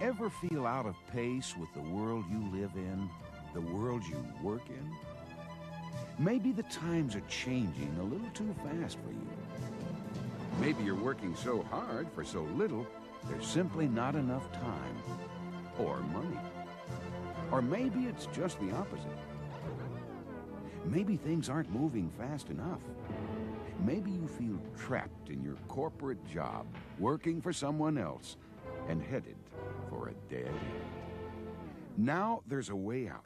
Ever feel out of pace with the world you live in, the world you work in? Maybe the times are changing a little too fast for you. Maybe you're working so hard for so little, there's simply not enough time or money. Or maybe it's just the opposite. Maybe things aren't moving fast enough. Maybe you feel trapped in your corporate job, working for someone else, and headed for a dead end. Now there's a way out.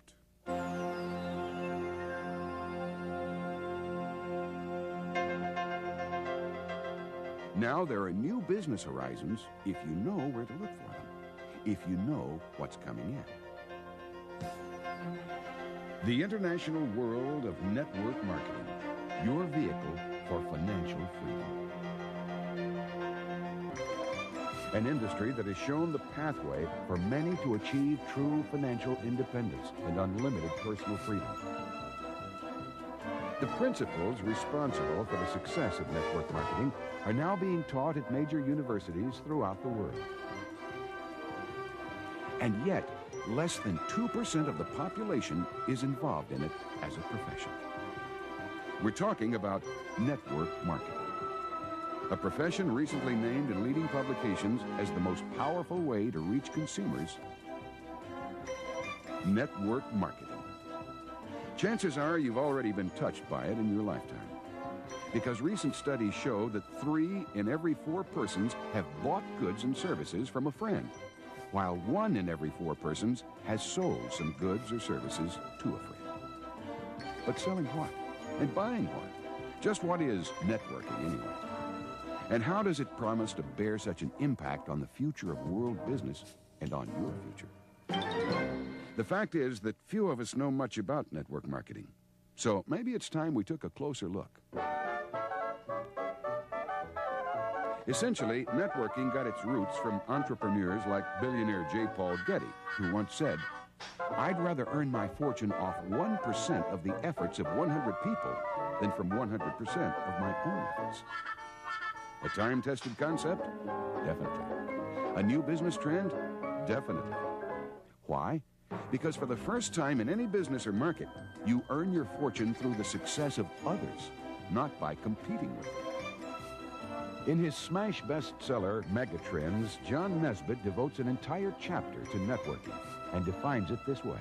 Now there are new business horizons if you know where to look for them, if you know what's coming in. The international world of network marketing, your vehicle for financial freedom. An industry that has shown the pathway for many to achieve true financial independence and unlimited personal freedom. The principles responsible for the success of network marketing are now being taught at major universities throughout the world. And yet, less than 2% of the population is involved in it as a profession. We're talking about network marketing, a profession recently named in leading publications as the most powerful way to reach consumers. Network marketing. Chances are you've already been touched by it in your lifetime, because recent studies show that 3 in every 4 persons have bought goods and services from a friend, while 1 in every 4 persons has sold some goods or services to a friend. But selling what? And buying what? Just what is networking anyway? And how does it promise to bear such an impact on the future of world business and on your future? The fact is that few of us know much about network marketing. So maybe it's time we took a closer look. Essentially, networking got its roots from entrepreneurs like billionaire J. Paul Getty, who once said, "I'd rather earn my fortune off 1% of the efforts of 100 people than from 100% of my own efforts." A time-tested concept? Definitely. A new business trend? Definitely. Why? Because for the first time in any business or market, you earn your fortune through the success of others, not by competing with them. In his smash bestseller, Megatrends, John Nesbitt devotes an entire chapter to networking and defines it this way.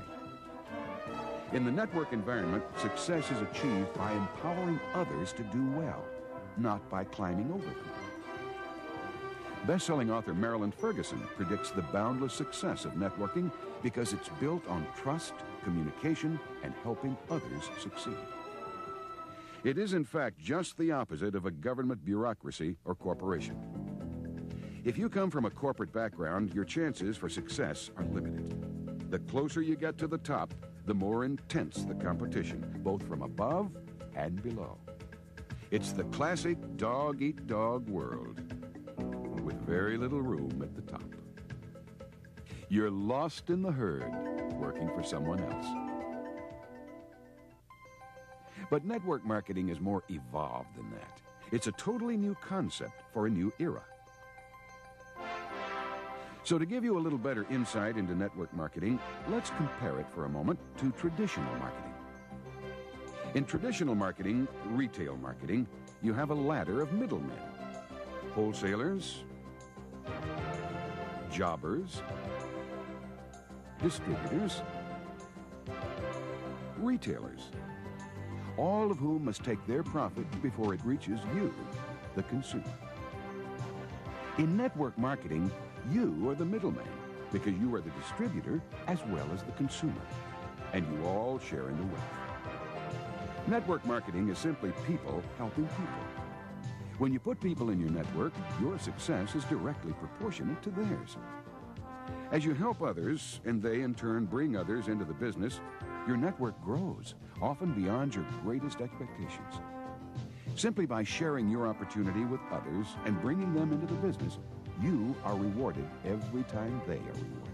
In the network environment, success is achieved by empowering others to do well, not by climbing over them. Best-selling author Marilyn Ferguson predicts the boundless success of networking because it's built on trust, communication, and helping others succeed. It is, in fact, just the opposite of a government bureaucracy or corporation. If you come from a corporate background, your chances for success are limited. The closer you get to the top, the more intense the competition, both from above and below. It's the classic dog-eat-dog world, with very little room at the top. You're lost in the herd, working for someone else. But network marketing is more evolved than that. It's a totally new concept for a new era. So to give you a little better insight into network marketing, let's compare it for a moment to traditional marketing. In traditional marketing, retail marketing, you have a ladder of middlemen. Wholesalers, jobbers, distributors, retailers, all of whom must take their profit before it reaches you, the consumer. In network marketing, you are the middleman because you are the distributor as well as the consumer, and you all share in the wealth. Network marketing is simply people helping people. When you put people in your network, your success is directly proportionate to theirs. As you help others, and they in turn bring others into the business, your network grows, often beyond your greatest expectations. Simply by sharing your opportunity with others and bringing them into the business, you are rewarded every time they are rewarded.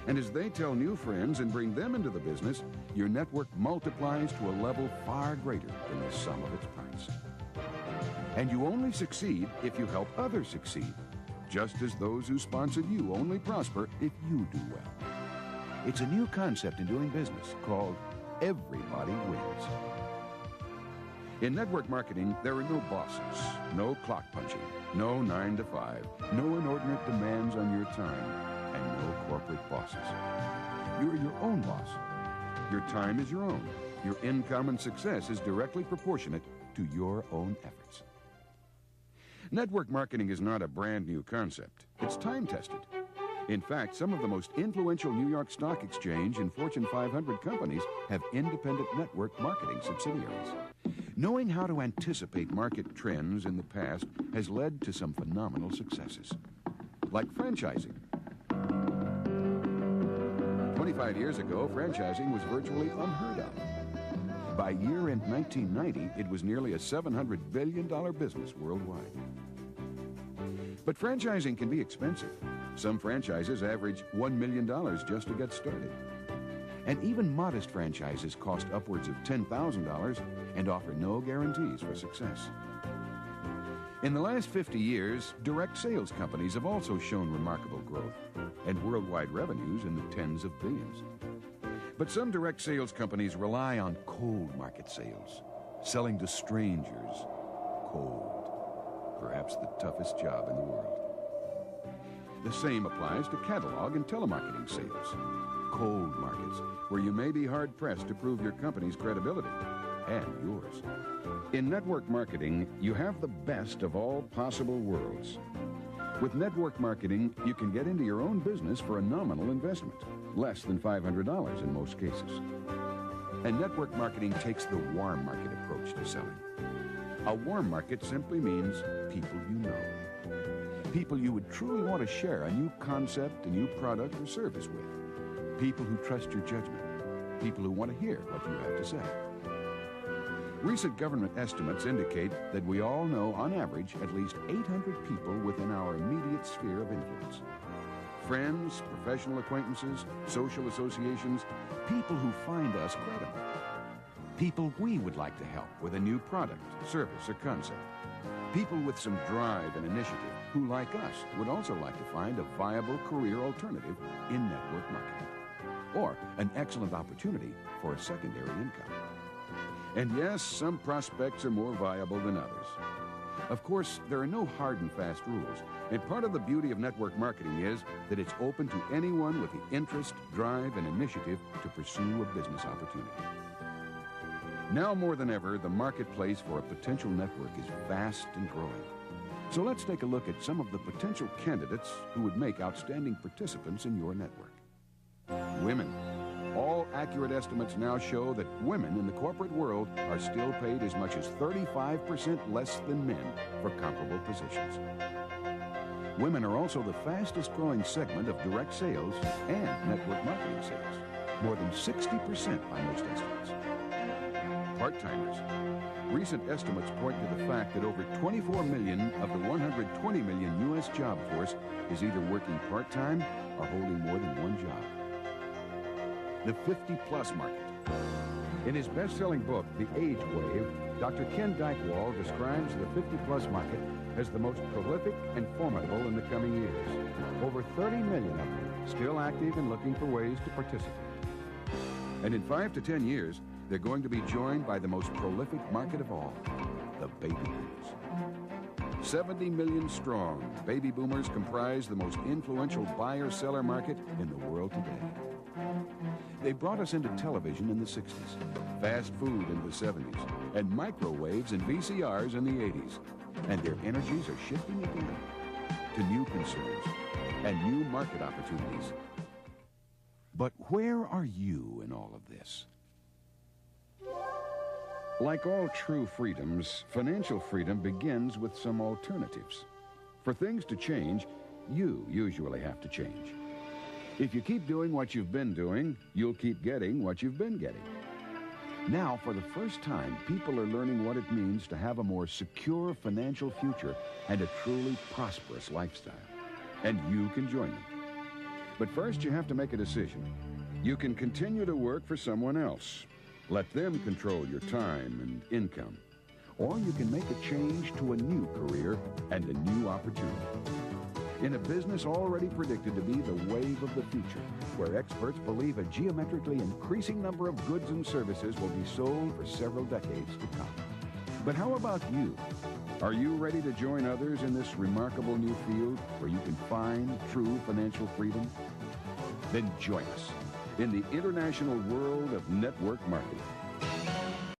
And as they tell new friends and bring them into the business, your network multiplies to a level far greater than the sum of its parts. And you only succeed if you help others succeed, just as those who sponsored you only prosper if you do well. It's a new concept in doing business called everybody wins. In network marketing, there are no bosses, no clock punching, no 9 to 5, no inordinate demands on your time, and no corporate bosses. You're your own boss. Your time is your own. Your income and success is directly proportionate to your own efforts. Network marketing is not a brand new concept. It's time-tested. In fact, some of the most influential New York Stock Exchange and Fortune 500 companies have independent network marketing subsidiaries. Knowing how to anticipate market trends in the past has led to some phenomenal successes, like franchising. 25 years ago, franchising was virtually unheard of. By year-end 1990, it was nearly a $700 billion business worldwide. But franchising can be expensive. Some franchises average $1 million just to get started. And even modest franchises cost upwards of $10,000 and offer no guarantees for success. In the last 50 years, direct sales companies have also shown remarkable growth and worldwide revenues in the tens of billions. But some direct sales companies rely on cold market sales, selling to strangers. Cold. Perhaps the toughest job in the world. The same applies to catalog and telemarketing sales. Cold markets, where you may be hard-pressed to prove your company's credibility, and yours. In network marketing, you have the best of all possible worlds. With network marketing, you can get into your own business for a nominal investment, less than $500 in most cases. And network marketing takes the warm market approach to selling. A warm market simply means people you know. People you would truly want to share a new concept, a new product or service with. People who trust your judgment. People who want to hear what you have to say. Recent government estimates indicate that we all know, on average, at least 800 people within our immediate sphere of influence. Friends, professional acquaintances, social associations, people who find us credible. People we would like to help with a new product, service, or concept. People with some drive and initiative who, like us, would also like to find a viable career alternative in network marketing, or an excellent opportunity for a secondary income. And yes, some prospects are more viable than others. Of course, there are no hard and fast rules, and part of the beauty of network marketing is that it's open to anyone with the interest, drive, and initiative to pursue a business opportunity. Now more than ever, the marketplace for a potential network is vast and growing. So let's take a look at some of the potential candidates who would make outstanding participants in your network. Women. All accurate estimates now show that women in the corporate world are still paid as much as 35% less than men for comparable positions. Women are also the fastest growing segment of direct sales and network marketing sales, more than 60% by most estimates. Part-timers. Recent estimates point to the fact that over 24 million of the 120 million U.S. job force is either working part-time or holding more than one job. The 50-plus market. In his best-selling book, The Age Wave, Dr. Ken Dykewald describes the 50-plus market as the most prolific and formidable in the coming years. Over 30 million of them still active and looking for ways to participate. And in 5 to 10 years, they're going to be joined by the most prolific market of all, the baby boomers. 70 million strong, baby boomers comprise the most influential buyer-seller market in the world today. They brought us into television in the 60s, fast food in the 70s, and microwaves and VCRs in the 80s. And their energies are shifting again to new concerns and new market opportunities. But where are you in all of this? Like all true freedoms, financial freedom begins with some alternatives. For things to change, you usually have to change. If you keep doing what you've been doing, you'll keep getting what you've been getting. Now, for the first time, people are learning what it means to have a more secure financial future and a truly prosperous lifestyle. And you can join them. But first, you have to make a decision. You can continue to work for someone else. Let them control your time and income. Or you can make a change to a new career and a new opportunity. In a business already predicted to be the wave of the future, where experts believe a geometrically increasing number of goods and services will be sold for several decades to come. But how about you? Are you ready to join others in this remarkable new field where you can find true financial freedom? Then join us in the international world of network marketing.